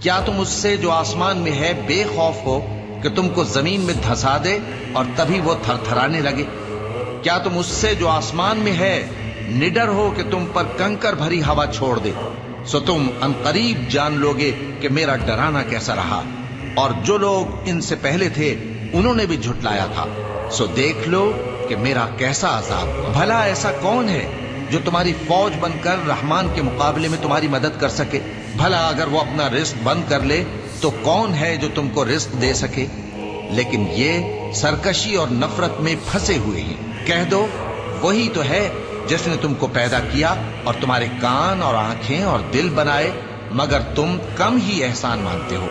क्या तुम उससे जो आसमान में है बेखौफ हो कि तुमको जमीन में धंसा दे और तभी वो थरथराने लगे? क्या तुम उससे जो आसमान में है निडर हो कि तुम पर कंकर भरी हवा छोड़ दे? सो तुम अनकरीब जान लोगे कि मेरा डराना कैसा रहा। और जो लोग इनसे पहले थे उन्होंने भी झुटलाया था। सो देख लो कि मेरा कैसा अजाब। भला ऐसा कौन है जो तुम्हारी फौज बनकर रहमान के मुकाबले में तुम्हारी मदद कर सके? भला अगर वो अपना रिस्क बंद कर ले तो कौन है जो तुमको रिस्क दे सके? लेकिन ये सरकशी और नफरत में फंसे हुए हैं। कह दो वही तो है जिसने तुमको पैदा किया और तुम्हारे कान और आंखें और दिल बनाए, मगर तुम कम ही एहसान मानते हो।